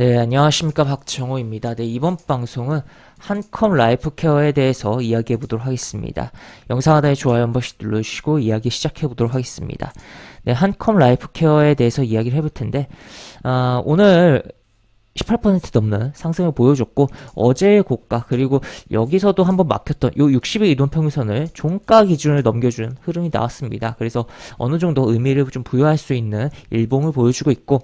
네, 안녕하십니까. 박정호입니다. 네, 이번 방송은 한컴 라이프케어에 대해서 이야기해 보도록 하겠습니다. 영상 하단에 좋아요 한 번씩 눌러주시고 이야기 시작해 보도록 하겠습니다. 네, 한컴 라이프케어에 대해서 이야기를 해볼 텐데, 오늘 18% 넘는 상승을 보여줬고, 어제의 고가, 그리고 여기서도 한번 막혔던 요 60일 이동평균선을 종가 기준을 넘겨준 흐름이 나왔습니다. 그래서 어느 정도 의미를 좀 부여할 수 있는 일봉을 보여주고 있고,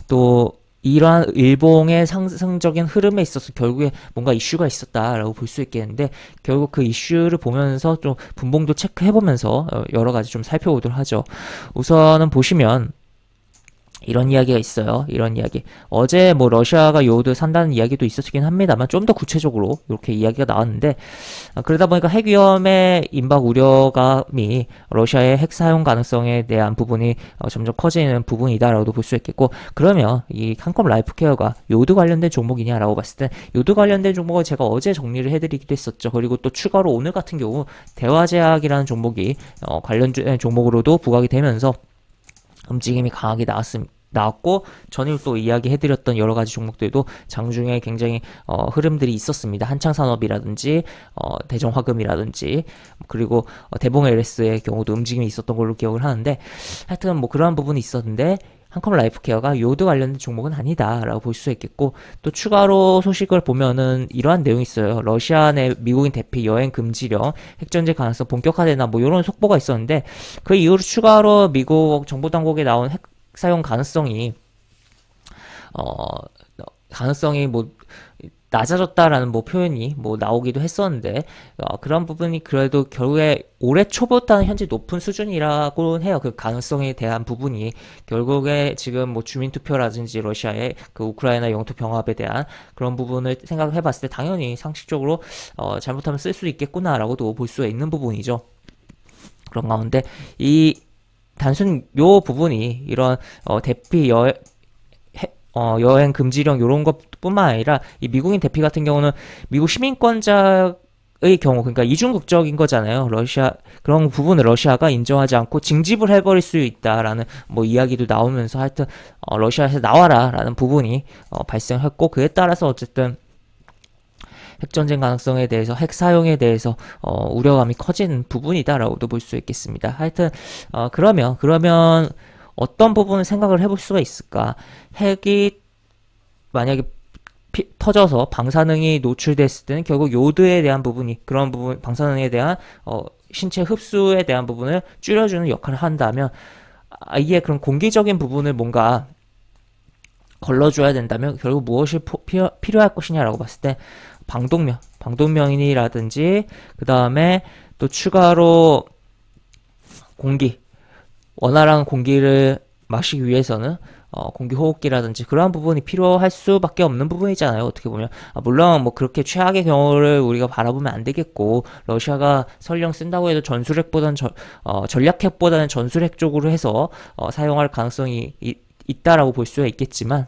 또 이러한 일봉의 상승적인 흐름에 있어서 결국에 뭔가 이슈가 있었다라고 볼 수 있겠는데, 결국 그 이슈를 보면서 좀 분봉도 체크해보면서 여러 가지 좀 살펴보도록 하죠. 우선은 보시면 이런 이야기가 있어요. 이런 이야기. 어제 뭐 러시아가 요오드 산다는 이야기도 있었긴 합니다만 좀 더 구체적으로 이렇게 이야기가 나왔는데, 그러다 보니까 핵 위험의 임박 우려감이 러시아의 핵 사용 가능성에 대한 부분이 점점 커지는 부분이다라고도 볼 수 있겠고, 그러면 이 한컴 라이프케어가 요오드 관련된 종목이냐라고 봤을 때 요오드 관련된 종목을 제가 어제 정리를 해드리기도 했었죠. 그리고 또 추가로 오늘 같은 경우 대화제약이라는 종목이 관련된 종목으로도 부각이 되면서 움직임이 강하게 나왔고, 전일 또 이야기해드렸던 여러 가지 종목들도 장중에 굉장히 흐름들이 있었습니다. 한창산업이라든지 대정화금이라든지, 그리고 대봉 LS의 경우도 움직임이 있었던 걸로 기억을 하는데, 하여튼 뭐 그러한 부분이 있었는데 한컴 라이프케어가 요오드 관련된 종목은 아니다라고 볼 수 있겠고, 또 추가로 소식을 보면은 이러한 내용이 있어요. 러시아 내 미국인 대피 여행 금지령, 핵전쟁 가능성 본격화되나 뭐 이런 속보가 있었는데, 그 이후로 추가로 미국 정보 당국에 나온 핵 사용 어 가능성이 뭐 낮아졌다라는 뭐 표현이 뭐 나오기도 했었는데, 그런 부분이 그래도 결국에 올해 초보다는 현재 높은 수준이라고 해요. 그 가능성에 대한 부분이 결국에 지금 뭐 주민투표라든지 러시아의 그 우크라이나 영토 병합에 대한 그런 부분을 생각해 봤을 때 당연히 상식적으로 잘못하면 쓸 수 있겠구나라고도 볼 수 있는 부분이죠. 그런 가운데 이 단순 요 부분이 이런 대피 여행 금지령 이런 것뿐만 아니라 이 미국인 대피 같은 경우는 미국 시민권자의 경우, 그러니까 이중국적인 거잖아요. 러시아 그런 부분을 러시아가 인정하지 않고 징집을 해버릴 수 있다라는 뭐 이야기도 나오면서, 하여튼 러시아에서 나와라라는 부분이 발생했고, 그에 따라서 어쨌든 핵전쟁 가능성에 대해서, 핵 사용에 대해서 우려감이 커지는 부분이다라고도 볼 수 있겠습니다. 하여튼 그러면 어떤 부분을 생각을 해볼 수가 있을까? 핵이 만약에 터져서 방사능이 노출됐을 때는 결국 요드에 대한 부분이, 그런 부분, 방사능에 대한 신체 흡수에 대한 부분을 줄여주는 역할을 한다면, 이게 그런 공기적인 부분을 뭔가 걸러줘야 된다면 결국 무엇이 필요할 것이냐라고 봤을 때 방독면이라든지, 그 다음에 또 추가로 원활한 공기를 마시기 위해서는 공기호흡기라든지 그러한 부분이 필요할 수밖에 없는 부분이잖아요. 어떻게 보면 물론 뭐 그렇게 최악의 경우를 우리가 바라보면 안 되겠고, 러시아가 설령 쓴다고 해도 전략핵보다는 전술핵 쪽으로 해서 사용할 가능성이 있다라고 볼 수가 있겠지만,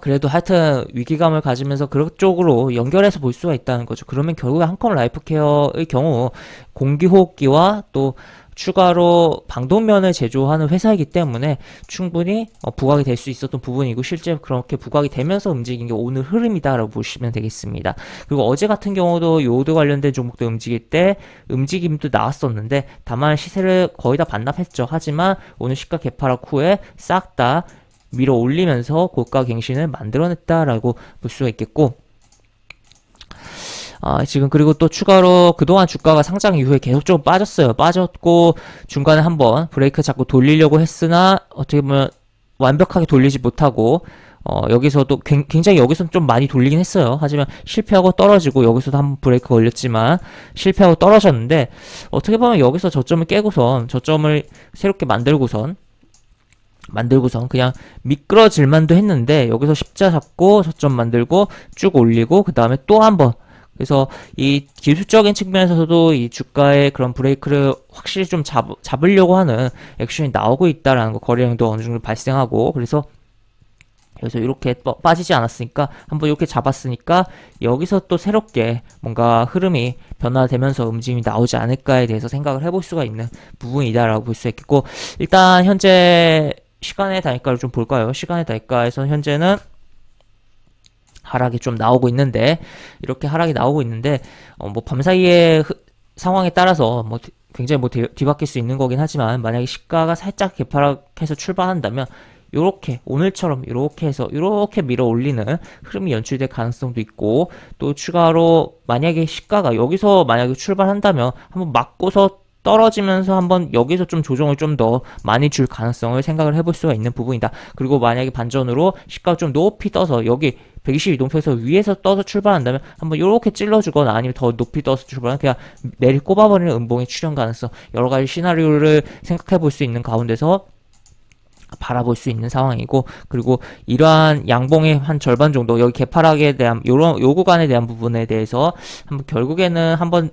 그래도 하여튼 위기감을 가지면서 그런 쪽으로 연결해서 볼 수가 있다는 거죠. 그러면 결국에 한컴 라이프케어의 경우 공기호흡기와 또 추가로 방독면을 제조하는 회사이기 때문에 충분히 부각이 될 수 있었던 부분이고, 실제 그렇게 부각이 되면서 움직인 게 오늘 흐름이다라고 보시면 되겠습니다. 그리고 어제 같은 경우도 요오드 관련된 종목도 움직일 때 움직임도 나왔었는데, 다만 시세를 거의 다 반납했죠. 하지만 오늘 시가 개파락 후에 싹 다 밀어 올리면서 고가 갱신을 만들어냈다라고 볼 수가 있겠고, 지금 그리고 또 추가로 그동안 주가가 상장 이후에 계속적으로 빠졌고, 중간에 한번 브레이크 잡고 돌리려고 했으나 어떻게 보면 완벽하게 돌리지 못하고, 여기서도 굉장히 여기서는 좀 많이 돌리긴 했어요. 하지만 실패하고 떨어지고, 여기서도 한번 브레이크 걸렸지만 실패하고 떨어졌는데, 어떻게 보면 여기서 저점을 깨고선, 저점을 새롭게 만들고선 그냥 미끄러질만도 했는데, 여기서 십자 잡고 저점 만들고 쭉 올리고 그 다음에 또 한번, 그래서 이 기술적인 측면에서도 이 주가의 그런 브레이크를 확실히 좀 잡으려고 하는 액션이 나오고 있다라는 거, 거래량도 어느 정도 발생하고, 그래서 이렇게 빠지지 않았으니까 한번 이렇게 잡았으니까 여기서 또 새롭게 뭔가 흐름이 변화되면서 움직임이 나오지 않을까에 대해서 생각을 해볼 수가 있는 부분이다라고 볼 수 있겠고, 일단 현재 시간의 단가를 좀 볼까요? 시간의 단가에서 현재는 하락이 좀 나오고 있는데, 이렇게 하락이 나오고 있는데, 뭐 밤사이에 상황에 따라서 뭐 굉장히 뭐 뒤바뀔 수 있는 거긴 하지만, 만약에 시가가 살짝 개파락해서 출발한다면 요렇게 오늘처럼 요렇게 해서 요렇게 밀어 올리는 흐름이 연출될 가능성도 있고, 또 추가로 만약에 시가가 여기서 만약에 출발한다면 한번 맞고서 떨어지면서 한번 여기서 좀 조정을 좀 더 많이 줄 가능성을 생각을 해볼 수가 있는 부분이다. 그리고 만약에 반전으로 시가가 좀 높이 떠서 여기 120 이동표에서 위에서 떠서 출발한다면 한번 이렇게 찔러주거나 아니면 더 높이 떠서 출발하면 그냥 내리 꼽아버리는 음봉의 출현 가능성, 여러 가지 시나리오를 생각해 볼 수 있는 가운데서 바라볼 수 있는 상황이고, 그리고 이러한 양봉의 한 절반 정도 여기 개파락에 대한 요 구간에 대한 부분에 대해서 한번 결국에는 한번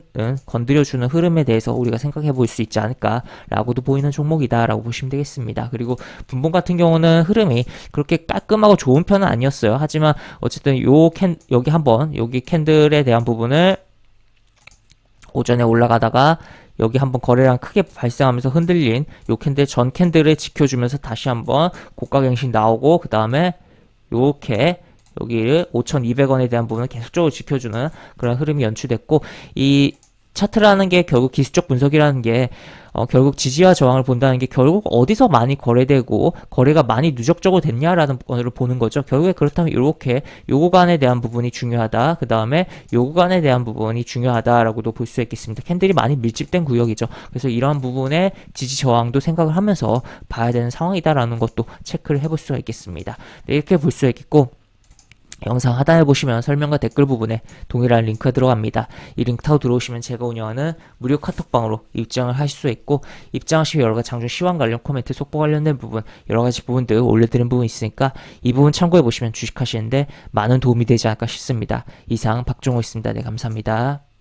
건드려주는 흐름에 대해서 우리가 생각해 볼 수 있지 않을까라고도 보이는 종목이다라고 보시면 되겠습니다. 그리고 분봉 같은 경우는 흐름이 그렇게 깔끔하고 좋은 편은 아니었어요. 하지만 어쨌든 여기 한번 여기 캔들에 대한 부분을 오전에 올라가다가 여기 한번 거래량 크게 발생하면서 흔들린 요 캔들 전 캔들을 지켜주면서 다시 한번 고가갱신 나오고, 그 다음에 요렇게 여기를 5,200원에 대한 부분을 계속적으로 지켜주는 그런 흐름이 연출됐고, 이 차트라는 게 결국 기술적 분석이라는 게 결국 지지와 저항을 본다는 게 결국 어디서 많이 거래되고 거래가 많이 누적적으로 됐냐라는 거를 보는 거죠. 결국에 그렇다면 이렇게 요 구간에 대한 부분이 중요하다. 그 다음에 요 구간에 대한 부분이 중요하다라고도 볼 수 있겠습니다. 캔들이 많이 밀집된 구역이죠. 그래서 이러한 부분에 지지 저항도 생각을 하면서 봐야 되는 상황이다라는 것도 체크를 해볼 수가 있겠습니다. 네, 이렇게 볼 수가 있겠고, 영상 하단에 보시면 설명과 댓글 부분에 동일한 링크가 들어갑니다. 이 링크 타고 들어오시면 제가 운영하는 무료 카톡방으로 입장을 하실 수 있고, 입장하시면 여러가지 장중 시황 관련 코멘트, 속보 관련된 부분, 여러가지 부분들 올려드린 부분 있으니까 이 부분 참고해 보시면 주식하시는데 많은 도움이 되지 않을까 싶습니다. 이상 박종호였습니다. 네, 감사합니다.